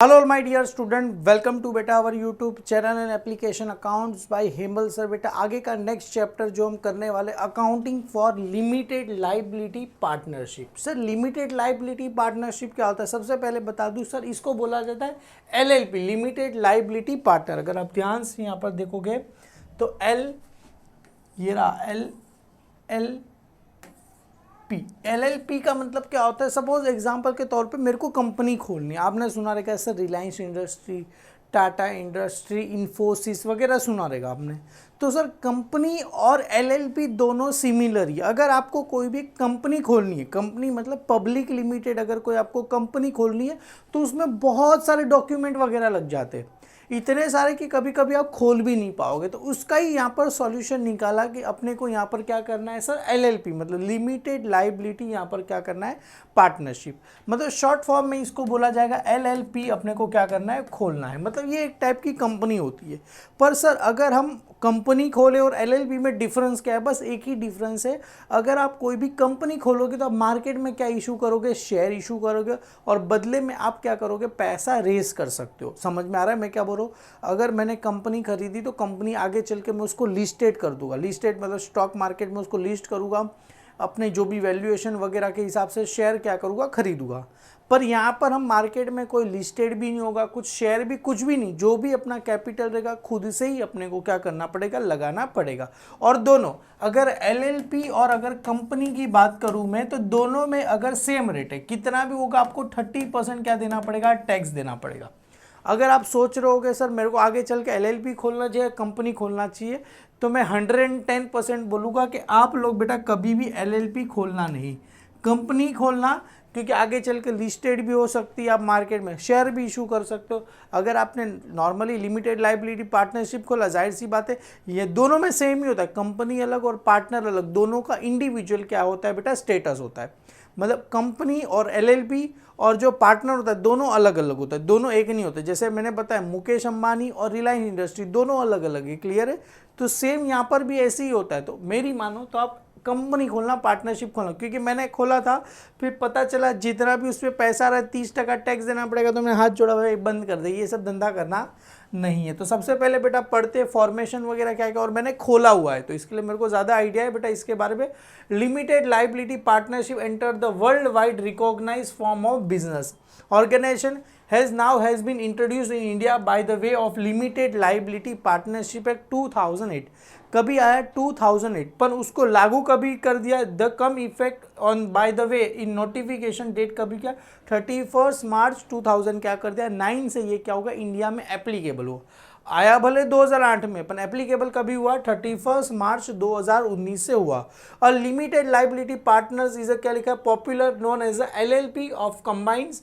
Hello my dear student, welcome to बेटा our YouTube channel and application accounts by Hemal sir. बेटा आगे का next chapter जो हम करने वाले accounting for limited liability partnership. Sir limited liability partnership क्या होता है? सबसे पहले बता दूं सर, इसको बोला जाता है एलएलपी, लिमिटेड लाइबिलिटी पार्टनर। अगर आप ध्यान से यहाँ पर देखोगे तो ये रहा एल एलएलपी का मतलब क्या होता है? सपोज एग्जांपल के तौर पे मेरे को कंपनी खोलनी है। आपने सुना रहेगा sir Reliance industry, Tata industry, Infosys वगैरह सुना रहेगा आपने। तो सर कंपनी और एलएलपी दोनों सिमिलर ही। अगर आपको कोई भी कंपनी खोलनी है, कंपनी मतलब पब्लिक लिमिटेड, अगर कोई आपको कंपनी खोलनी है तो उसमें बहुत सारे डॉक्यूमेंट वगैरह लग जाते हैं, इतने सारे कि कभी कभी आप खोल भी नहीं पाओगे। तो उसका ही यहाँ पर सॉल्यूशन निकाला कि अपने को यहाँ पर क्या करना है सर, एलएलपी मतलब लिमिटेड लाइबिलिटी, यहाँ पर क्या करना है पार्टनरशिप, मतलब शॉर्ट फॉर्म में इसको बोला जाएगा एलएलपी। अपने को क्या करना है, खोलना है। मतलब ये एक टाइप की कंपनी होती है। पर सर अगर हम कंपनी खोले और एलएलपी में डिफरेंस क्या है? बस एक ही डिफरेंस है, अगर आप कोई भी कंपनी खोलोगे तो आप मार्केट में क्या इशू करोगे, शेयर इशू करोगे, और बदले में आप क्या करोगे, पैसा रेज कर सकते हो। समझ में आ रहा है मैं क्या बोल रहा हूँ? अगर मैंने कंपनी खरीदी तो कंपनी आगे चल के मैं उसको लिस्टेड कर दूंगा। लिस्टेड मतलब स्टॉक मार्केट में उसको लिस्ट करूँगा, अपने जो भी वैल्यूएशन वगैरह के हिसाब से शेयर क्या करूँगा, खरीदूंगा। पर यहाँ पर हम मार्केट में कोई लिस्टेड भी नहीं होगा, कुछ शेयर भी, कुछ भी नहीं। जो भी अपना कैपिटल रहेगा खुद से ही अपने को क्या करना पड़ेगा, लगाना पड़ेगा। और दोनों, अगर एलएलपी और अगर कंपनी की बात करूँ मैं, तो दोनों में अगर सेम रेट है, कितना भी होगा आपको 30% क्या देना पड़ेगा, टैक्स देना पड़ेगा। अगर आप सोच रहे होगे सर मेरे को आगे चल के एलएलपी खोलना चाहिए, कंपनी खोलना चाहिए, तो मैं 110% बोलूँगा कि आप लोग बेटा कभी भी एलएलपी खोलना नहीं, कंपनी खोलना। क्योंकि आगे चल के लिस्टेड भी हो सकती है, आप मार्केट में शेयर भी इशू कर सकते हो। अगर आपने नॉर्मली लिमिटेड लाइबिलिटी पार्टनरशिप खोला, जाहिर सी बात है ये दोनों में सेम ही होता है, कंपनी अलग और पार्टनर अलग, दोनों का इंडिविजुअल क्या होता है बेटा, स्टेटस होता है। मतलब कंपनी और एलएलपी और जो पार्टनर होता है दोनों अलग अलग होता है, दोनों एक नहीं होते। जैसे मैंने बताया मुकेश अंबानी और रिलायंस इंडस्ट्री दोनों अलग अलग है, क्लियर है? तो सेम यहाँ पर भी ऐसे ही होता है। तो मेरी मानो तो आप कंपनी खोलना, पार्टनरशिप खोलना। क्योंकि मैंने खोला था, फिर पता चला जितना भी उस पर पैसा आ रहा है 30% टैक्स देना पड़ेगा, तो मैंने हाथ जोड़ा, भाई बंद कर दे, ये सब धंधा करना नहीं है। तो सबसे पहले बेटा पढ़ते फॉर्मेशन वगैरह क्या क्या, और मैंने खोला हुआ है तो इसके लिए मेरे को ज़्यादा आइडिया है बेटा इसके बारे में। Limited liability partnership enter the world wide recognised form of business organisation has been introduced in India by the way of Limited Liability Partnership Act 2008। कभी आया 2008, पर उसको लागू कभी कर दिया, the come effect on by the way in notification date कभी क्या, 31 मार्च 2000 क्या कर दिया, 9 से ये क्या होगा, इंडिया में एप्लीकेबल हो। आया भले 2008 में, पर एप्लीकेबल कभी हुआ, 31 मार्च 2019 से हुआ। और लिमिटेड लाइबिलिटी पार्टनर्स इज क्या लिखा है, popular known as LLP of combines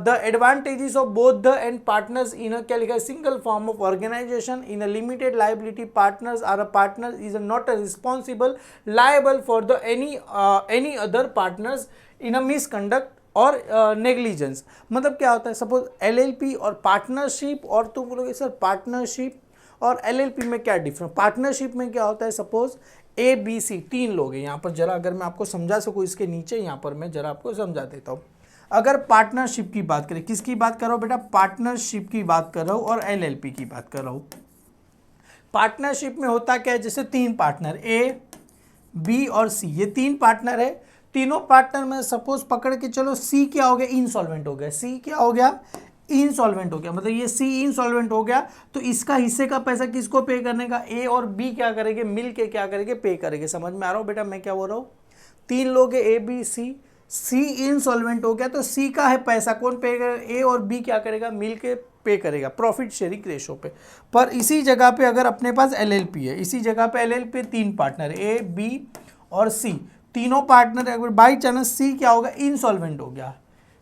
the advantages of both the and partners in a क्या लिखा है, single form of organization in a limited liability partners are a partner is not a responsible liable for the any other partners in a misconduct और negligence. मतलब क्या होता है, suppose LLP और partnership, और तुम बोलोगे सर पार्टनरशिप और एलएलपी में क्या डिफरेंस? पार्टनरशिप में क्या होता है, सपोज ए बी सी 3 लोग हैं यहाँ पर, जरा अगर मैं आपको समझा सकूँ इसके नीचे यहाँ पर मैं जरा आपको समझा देता हूँ। अगर पार्टनरशिप की बात करें, किसकी बात कर रहा हूँ बेटा, पार्टनरशिप की बात कर रहा हूँ और एलएलपी की बात कर रहा हूँ। पार्टनरशिप में होता क्या है, जैसे 3 पार्टनर ए बी और सी, ये 3 पार्टनर है। तीनों पार्टनर में सपोज पकड़ के चलो सी क्या हो गया, इंसॉल्वेंट हो गया। सी क्या हो गया, इंसॉल्वेंट हो गया, मतलब ये सी इंसॉल्वेंट हो गया, तो इसका हिस्से का पैसा किसको पे करने का, ए और बी क्या करेंगे, मिल के क्या करेंगे, पे करेंगे। समझ में आ रहा हो बेटा मैं क्या बोल रहा हूँ? 3 लोग है A B C, C insolvent हो गया तो सी का है पैसा कौन पे करेगा, ए और बी क्या करेगा, मिल के पे करेगा, प्रॉफिट शेयरिंग रेशो पे। पर इसी जगह पे अगर अपने पास एलएलपी है, इसी जगह पे एलएलपी 3 पार्टनर ए बी और सी, तीनों पार्टनर अगर बाई चांस सी क्या होगा, इंसॉल्वेंट हो गया,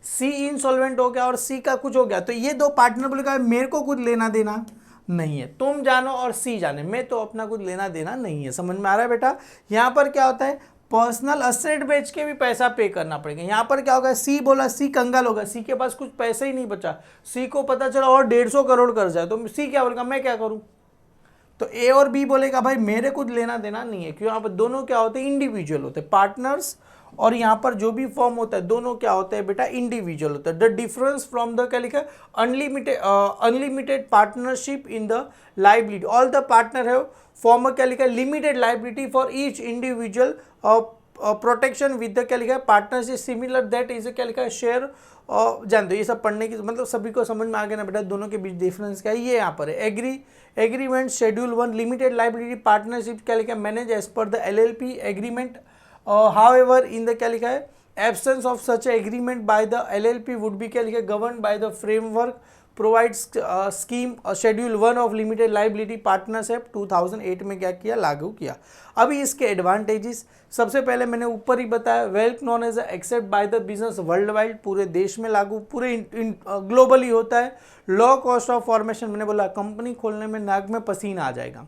सी इंसॉल्वेंट हो गया और सी का कुछ हो गया, तो ये 2 पार्टनर बोलेगा मेरे को कुछ लेना देना नहीं है, तुम जानो और सी जाने, मैं तो अपना कुछ लेना देना नहीं है। समझ में आ रहा है बेटा? यहाँ पर क्या होता है, पर्सनल असेट बेच के भी पैसा पे करना पड़ेगा। यहाँ पर क्या होगा, सी बोला, सी कंगाल होगा, सी के पास कुछ पैसे ही नहीं बचा, सी को पता चला और 150 करोड़ कर्ज है, तो सी क्या बोलेगा, मैं क्या करूँ? तो ए और बी बोलेगा भाई मेरे कुछ लेना देना नहीं है। क्यों? यहाँ पर दोनों क्या होते हैं, इंडिविजुअल होते हैं, पार्टनर्स और यहाँ पर जो भी फॉर्म होता है दोनों क्या होते हैं बेटा, इंडिविजुअल होता है। द डिफरेंस फ्रॉम द क्या लिखा है, unlimited partnership in the liability, all the partner है फॉर्म क्या लिखा है, limited liability for each individual protection with the क्या लिखा है, पार्टनरशिप सिमिलर दैट इज क्या लिखा है, शेयर। जान दो ये सब पढ़ने की मतलब सभी को समझ में आ गया ना बेटा, दोनों के बीच डिफरेंस क्या है, ये यहाँ पर है। Agreement schedule 1 limited liability partnership क्या लिखा है, manage as per the LLP agreement, however in the क्या लिखा है, absence of such agreement by the LLP would be क्या लिखा है, govern by the framework provides scheme schedule 1 of limited liability partnership 2008 में क्या किया, लागू किया। अभी इसके एडवांटेजेस, सबसे पहले मैंने ऊपर ही बताया, well known as accept by the business world wide, पूरे देश में लागू, पूरे ग्लोबली होता है। लो कॉस्ट ऑफ फॉर्मेशन, मैंने बोला कंपनी खोलने में नाक में पसीना आ जाएगा,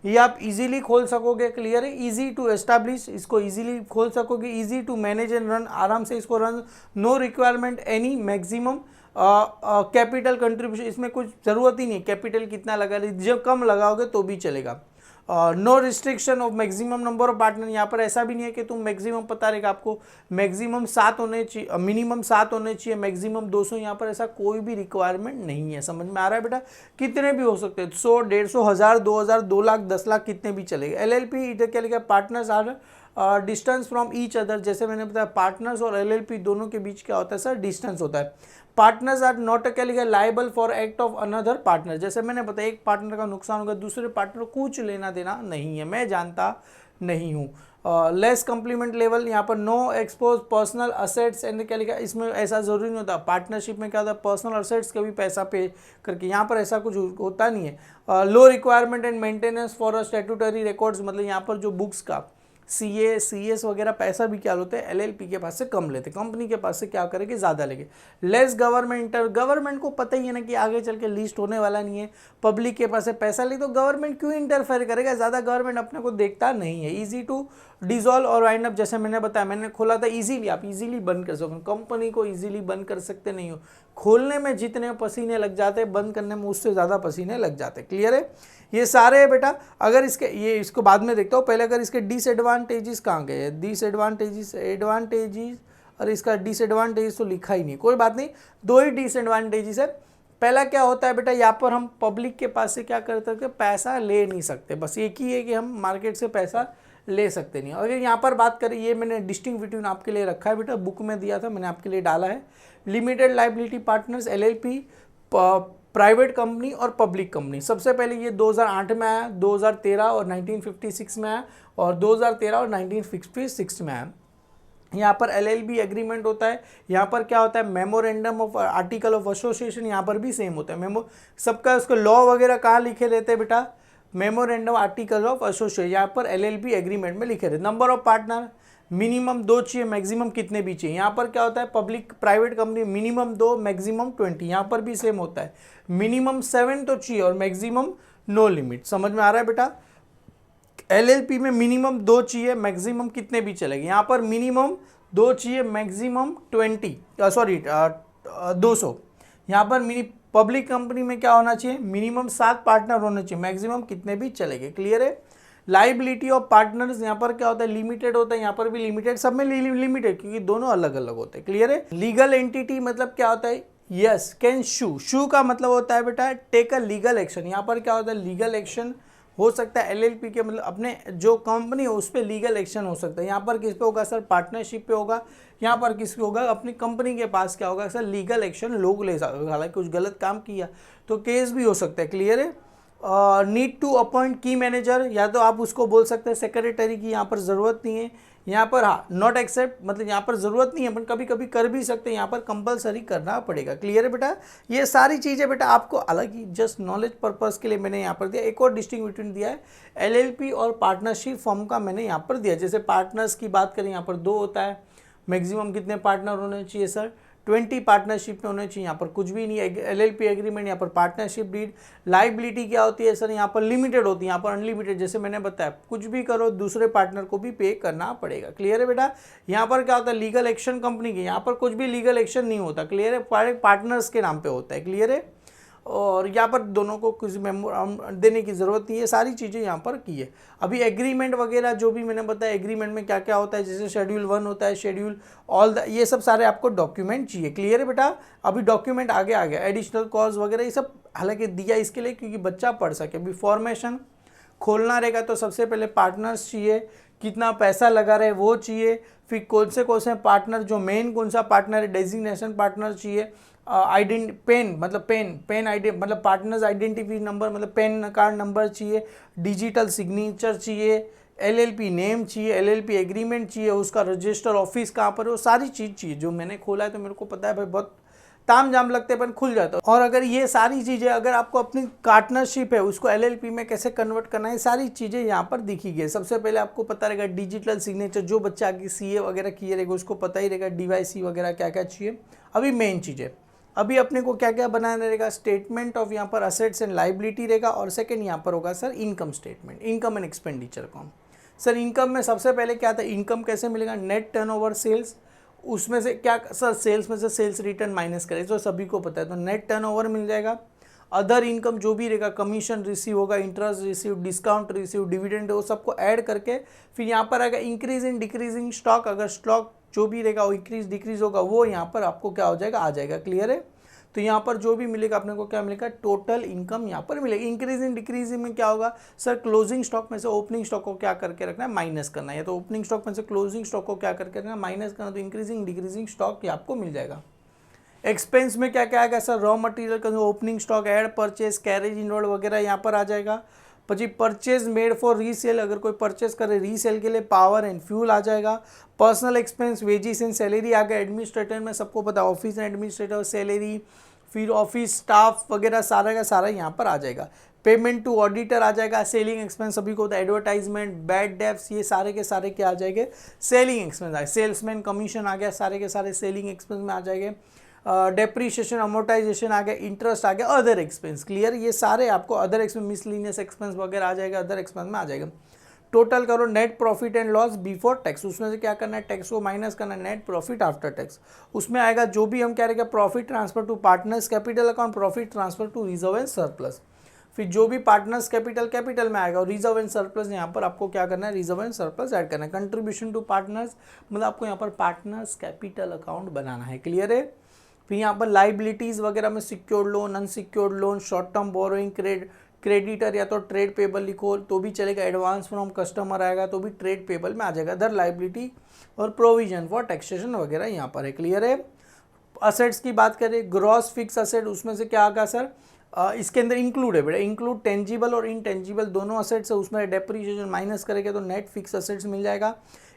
ये आप इजीली खोल सकोगे, क्लियर है। इजी टू एस्टैब्लिश, इसको इजीली खोल सकोगे। Easy to manage and run, आराम से इसको run. No requirement any maximum capital contribution, इसमें कुछ ज़रूरत ही नहीं कैपिटल कितना लगा, जब कम लगाओगे तो भी चलेगा। No restriction of maximum number of partner, यहाँ पर ऐसा भी नहीं है कि तुम मैक्सिमम पता रहेगा आपको मैक्सिमम 7 होने चाहिए, मिनिमम 7 होने चाहिए, मैक्सिमम 200, यहाँ पर ऐसा कोई भी रिक्वायरमेंट नहीं है। समझ में आ रहा है बेटा, कितने भी हो सकते हैं, 100, 150, 1000, 2000, 2 लाख, 10 लाख, कितने भी चलेगा। LLP इधर क्या लिखा है, partners are distance from each other, जैसे मैंने बताया पार्टनर्स और LLP दोनों के बीच क्या होता है सर, डिस्टेंस होता है। पार्टनर्स आर नॉट क्या लिखा है, liable for act of another partner, जैसे मैंने बताया एक पार्टनर का नुकसान होगा, दूसरे पार्टनर को कुछ लेना देना नहीं है, मैं जानता नहीं हूँ। लेस कंप्लीमेंट लेवल, यहाँ पर no expose personal assets and क्या लिखा है, इसमें ऐसा जरूरी नहीं होता। पार्टनरशिप में क्या होता है, पर्सनल असेट्स का भी पैसा पे करके, यहाँ पर ऐसा कुछ होता नहीं है। Low requirement and maintenance for a statutory records, मतलब यहाँ पर जो बुक्स का CA CS वगैरह पैसा भी क्या होते हैं, LLP के पास से कम लेते, कंपनी के पास से क्या करेंगे, ज़्यादा लेंगे। लेस गवर्नमेंट को पता ही है ना कि आगे चल के लिस्ट होने वाला नहीं है, पब्लिक के पास से पैसा ले तो गवर्नमेंट क्यों इंटरफेयर करेगा, ज़्यादा गवर्नमेंट अपने को देखता नहीं है। ईजी टू डिजॉल्व और वाइंड अप, जैसे मैंने बताया, मैंने खोला था इजीली, आप इजीली बंद कर सकते हो, कंपनी को इजीली बंद कर सकते नहीं हो। खोलने में जितने पसीने लग जाते हैं, बंद करने में उससे ज़्यादा पसीने लग जाते हैं, क्लियर है। ये सारे है बेटा, अगर इसको बाद में देखता हूँ, पहले अगर इसके डिसएडवांटेजेस कहाँ गए हैं, डिसएडवांटेजेस, एडवांटेजेस, और इसका डिसएडवांटेजेस तो लिखा ही नहीं, कोई बात नहीं, 2 ही डिसएडवांटेजेस है। पहला क्या होता है बेटा, यहाँ पर हम पब्लिक के पास से क्या करते हैं, पैसा ले नहीं सकते, बस एक ही है कि हम मार्केट से पैसा ले सकते नहीं। अगर यहाँ पर बात करें, ये मैंने डिस्टिंग बिटवीन आपके लिए रखा है बेटा, बुक में दिया था, मैंने आपके लिए डाला है। Limited liability partners, LLP, private company और पब्लिक कंपनी। सबसे पहले ये 2008 में आया, 2013 और 1956 में आया, और 2013 और 1956 में आया। यहाँ पर LLB एग्रीमेंट होता है, यहाँ पर क्या होता है, memorandum of article of association, यहाँ पर भी सेम होता है। सबका उसको लॉ वगैरह कहाँ लिखे रहते हैं बेटा, मेमोरेंडम आर्टिकल ऑफ एसोसिएशन, यहाँ पर LLB एग्रीमेंट में लिखे रहते। नंबर ऑफ पार्टनर मिनिमम 2 चाहिए, मैक्सिमम कितने भी चाहिए। यहाँ पर क्या होता है, public private company minimum 2, maximum 20, यहाँ पर भी सेम होता है, मिनिमम 7 तो चाहिए और मैक्सिमम नो लिमिट। समझ में आ रहा है बेटा, LLP में मिनिमम 2 चाहिए, मैक्सिमम कितने भी चलेंगे। यहाँ पर मिनिमम 2 चाहिए, मैक्सिमम 200। यहाँ पर पब्लिक कंपनी में क्या होना चाहिए, मिनिमम 7 पार्टनर होने चाहिए, मैक्सिमम कितने भी चलेंगे, क्लियर है। लाइबिलिटी ऑफ पार्टनर्स, यहाँ पर क्या होता है, लिमिटेड होता है, यहाँ पर भी लिमिटेड, सब में लिमिटेड, क्योंकि दोनों अलग अलग होते हैं, क्लियर है। लीगल एंटिटी मतलब क्या होता है, यस कैन शू का मतलब होता है बेटा टेक अ लीगल एक्शन। यहाँ पर क्या होता है, लीगल एक्शन हो सकता है LLP के, मतलब अपने जो कंपनी हो उस पर लीगल एक्शन हो सकता है। यहाँ पर किस पे होगा सर, पार्टनरशिप पे होगा। यहाँ पर किस पे होगा, अपनी कंपनी के पास क्या होगा सर, लीगल एक्शन लोग ले सकते हैं, हालांकि कुछ गलत काम किया तो केस भी हो सकता है, क्लियर है। नीड टू अपॉइंट की मैनेजर, या तो आप उसको बोल सकते हैं सेक्रेटरी की, यहाँ पर ज़रूरत नहीं है। यहाँ पर हाँ नॉट एक्सेप्ट, मतलब यहाँ पर ज़रूरत नहीं है, पर कभी कभी कर भी सकते हैं, यहाँ पर कंपलसरी करना पड़ेगा, क्लियर है बेटा। ये सारी चीज़ें बेटा आपको अलग ही जस्ट नॉलेज पर्पस के लिए मैंने यहाँ पर दिया। एक और डिस्टिंग बिटवीन दिया है, LLP और पार्टनरशिप फॉर्म का मैंने यहाँ पर दिया। जैसे पार्टनर्स की बात करें, यहाँ पर 2 होता है, मैक्सिमम कितने पार्टनर होने चाहिए सर, 20 पार्टनरशिप में होने चाहिए, यहाँ पर कुछ भी नहीं है। LLP एग्रीमेंट, यहाँ पर पार्टनरशिप डीड। लाइबिलिटी क्या होती है सर, यहाँ पर लिमिटेड होती है, यहाँ पर अनलिमिटेड, जैसे मैंने बताया कुछ भी करो दूसरे पार्टनर को भी पे करना पड़ेगा, क्लियर है बेटा। यहाँ पर क्या होता है, लीगल एक्शन कंपनी की, यहाँ पर कुछ भी लीगल एक्शन नहीं होता, क्लियर है, पार्टनर्स के नाम पे होता है, क्लियर है। और यहाँ पर दोनों को कुछ देने की ज़रूरत नहीं है, सारी चीज़ें यहाँ पर की है। अभी एग्रीमेंट वगैरह जो भी मैंने बताया, एग्रीमेंट में क्या क्या होता है, जैसे शेड्यूल 1 होता है, शेड्यूल ऑल द, ये सब सारे आपको डॉक्यूमेंट चाहिए। क्लियर है बेटा? अभी डॉक्यूमेंट आगे आ गया, एडिशनल कॉज वगैरह ये सब हालांकि दिया इसके लिए क्योंकि बच्चा पढ़ सके। अभी फॉर्मेशन खोलना रहेगा तो सबसे पहले पार्टनर्स चाहिए, कितना पैसा लगा रहे वो चाहिए, फिर कौन से पार्टनर, जो मेन कौन सा पार्टनर है, डेजिग्नेशन पार्टनर चाहिए, पेन आईडी मतलब पार्टनर्स आइडेंटिटी नंबर मतलब पेन कार्ड नंबर चाहिए, डिजिटल सिग्नेचर चाहिए, एलएलपी नेम चाहिए, एलएलपी एग्रीमेंट चाहिए, उसका रजिस्टर ऑफिस कहाँ पर है, वो सारी चीज़ चाहिए। जो मैंने खोला है तो मेरे को पता है भाई बहुत ताम जाम लगते हैं, पर खुल जाता है। और अगर ये सारी चीज़ें अगर आपको अपनी पार्टनरशिप है उसको एलएलपी में कैसे कन्वर्ट करना है, सारी चीज़ें यहाँ पर दिखी गई। सबसे पहले आपको पता रहेगा डिजिटल सिग्नेचर, जो बच्चा आगे सीए वगैरह किए रहेगा उसको पता ही रहेगा डीवाईसी वगैरह क्या क्या चाहिए। अभी मेन चीज़ें अभी अपने को क्या क्या बनाना रहेगा, स्टेटमेंट ऑफ यहाँ पर असेट्स एंड लाइबिलिटी रहेगा, और सेकंड यहाँ पर होगा sir income statement, income and expenditure account. Sir income में सबसे पहले क्या था, इनकम कैसे मिलेगा, नेट टर्नओवर सेल्स, उसमें से क्या सर सेल्स में से सेल्स रिटर्न माइनस करें, तो सभी को पता है, तो नेट टर्नओवर मिल जाएगा। अदर इनकम जो भी रहेगा, कमीशन रिसीव होगा, interest receive, discount receive, dividend, वो सबको ऐड करके फिर यहाँ पर आएगा इंक्रीज इन डिक्रीजिंग स्टॉक। अगर स्टॉक जो भी रहेगा वो इंक्रीज डिक्रीज होगा वो यहाँ पर आपको क्या हो जाएगा, आ जाएगा। क्लियर है? तो यहाँ पर जो भी मिलेगा अपने को क्या मिलेगा, टोटल इनकम यहाँ पर मिलेगा। इंक्रीज इन डिक्रीजिंग में क्या होगा सर, क्लोजिंग स्टॉक में से ओपनिंग स्टॉक को क्या करके रखना है, माइनस करना है, या तो ओपनिंग स्टॉक में से क्लोजिंग स्टॉक को क्या करके रखना है, माइनस करना, तो इंक्रीजिंग डिक्रीजिंग स्टॉक ये आपको मिल जाएगा। एक्सपेंस में क्या क्या आएगा सर, रॉ मटेरियल का opening stock, add purchase, carriage inward वगैरह यहाँ पर आ जाएगा। પછી परचेज मेड फॉर रीसेल, अगर कोई परचेज करे रीसेल के लिए, पावर एंड फ्यूल आ जाएगा। Personal expense, wages and salary आ गया। एडमिनिस्ट्रेटर में सबको पता है ऑफिस एंड एडमिनिस्ट्रेटर सैलरी, फिर ऑफिस स्टाफ वगैरह सारा का सारा यहाँ पर आ जाएगा। पेमेंट टू ऑडिटर आ जाएगा। सेलिंग एक्सपेंस सभी को होता है, एडवर्टाइजमेंट, बैड डेप्स, ये सारे के सारे क्या आ जाएंगे, सेलिंग एक्सपेंस आ, सेल्समैन कमीशन आ गया, सारे के सारे सेलिंग एक्सपेंस में आ जाएंगे। डेप्रीशिएशन, अमोर्टाइजेशन आ गया, इंटरेस्ट आ गया, अदर एक्सपेंस। क्लियर? ये सारे आपको अदर एक्सपेंस, मिसलिनियस एक्सपेंस वगैरह आ जाएगा, अदर एक्सपेंस में आ जाएगा। टोटल करो net profit and loss before tax, उसमें से क्या करना है, टैक्स को माइनस करना है, नेट प्रॉफिट आफ्टर टैक्स। उसमें आएगा जो भी हम क्या रहेगा, profit transfer to partners capital account, profit transfer to reserve and surplus. फिर जो भी पार्टनर्स कैपिटल में आएगा, और रिजर्व एंड सरप्लस यहाँ पर आपको क्या करना है, रिजर्व एंड सरप्लस ऐड करना है। कंट्रीब्यूशन टू पार्टनर्स मतलब आपको यहाँ पर पार्टनर्स कैपिटल अकाउंट बनाना है। क्लियर है? फिर यहाँ पर लाइबिलिटीज़ वगैरह में secured loan, unsecured loan, short term borrowing, creditor या तो ट्रेड पेबल लिखो तो भी चलेगा, एडवांस फ्रॉम कस्टमर आएगा तो भी ट्रेड पेबल में आ जाएगा। अदर लाइबिलिटी और प्रोविजन फॉर टैक्सेशन वगैरह यहाँ पर है। क्लियर है? असेट्स की बात करें, ग्रॉस फिक्स असेट, उसमें से क्या आएगा सर, इसके अंदर इंक्लूड है बेटा, इंक्लूड टेंजिबल और इनटेंजिबल दोनों असेट्स है, उसमें डेप्रीशिएशन माइनस करेंगे तो नेट फिक्स असेट्स मिल जाएगा।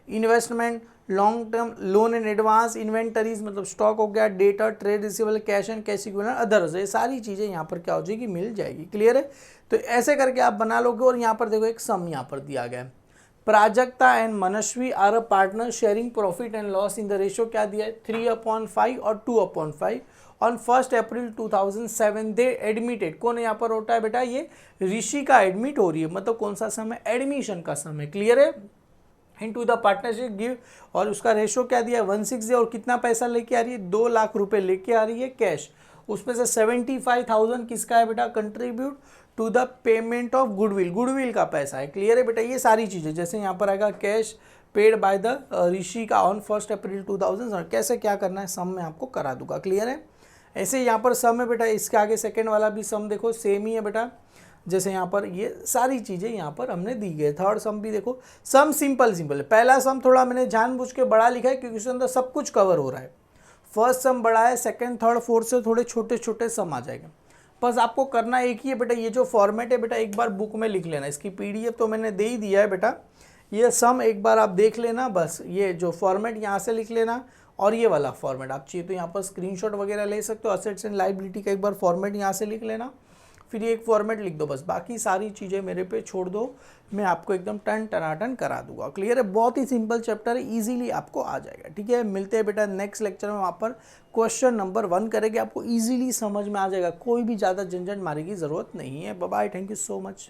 Investment, long term loan and advance, inventories मतलब स्टॉक हो गया, data, trade receivable, cash and cash equivalent, others, ये सारी चीज़ें यहाँ पर क्या हो जाएगी, मिल जाएगी। क्लियर है? तो ऐसे करके आप बना लोगे। और यहाँ पर देखो एक सम यहाँ पर दिया गया है, Prajakta and Manasvi are a partner sharing profit and loss in the ratio क्या दिया है, 3/5 और 2/5। ऑन 1 अप्रैल 2007 दे एडमिटेड, कौन यहाँ पर होता है बेटा, ये ऋषि का एडमिट हो रही है, मतलब कौन सा समय, एडमिशन का समय। क्लियर है? इनटू द पार्टनरशिप गिव, और उसका रेशो क्या दिया है, 1/6 और कितना पैसा लेके आ रही है, 2 लाख रुपए लेके आ रही है कैश। उसमें से 75,000 किसका है बेटा, contribute to the payment of goodwill, goodwill का पैसा है। क्लियर है बेटा? ये सारी चीज़ें जैसे यहाँ पर आएगा कैश पेड बाय द ऋषि का ऑन 1 अप्रैल 2000, कैसे क्या करना है सम में आपको करा दूंगा। क्लियर है? ऐसे यहाँ पर सम है बेटा, इसके आगे सेकेंड वाला भी सम देखो सेम ही है बेटा, जैसे यहाँ पर ये सारी चीज़ें यहाँ पर हमने दी गई। थर्ड सम भी देखो, सम सिंपल है। पहला सम थोड़ा मैंने जानबूझ के बड़ा लिखा है क्योंकि उसके अंदर सब कुछ कवर हो रहा है। फर्स्ट सम बड़ा है, सेकंड थर्ड फोर्थ से थोड़े छोटे छोटे सम आ जाएंगे। बस आपको करना एक ही है बेटा, ये जो फॉर्मेट है बेटा एक बार बुक में लिख लेना, इसकी पीडीएफ तो मैंने दे ही दिया है बेटा, ये सम एक बार आप देख लेना। बस ये जो फॉर्मेट यहाँ से लिख लेना, और ये वाला फॉर्मेट आप चाहिए तो यहाँ पर स्क्रीनशॉट वगैरह ले सकते हो। असेट्स एंड लाइबिलिटी का एक बार फॉर्मेट यहाँ से लिख लेना, फिर ये एक फॉर्मेट लिख दो, बस बाकी सारी चीज़ें मेरे पे छोड़ दो, मैं आपको एकदम टन टनाटन करा दूंगा। क्लियर है? बहुत ही सिंपल चैप्टर है, इजीली आपको आ जाएगा। ठीक है, मिलते हैं बेटा नेक्स्ट लेक्चर में, वहाँ पर क्वेश्चन नंबर 1 करेंगे, आपको इजीली समझ में आ जाएगा, कोई भी ज़्यादा झंझट मारने की ज़रूरत नहीं है। Bye bye, thank you so much.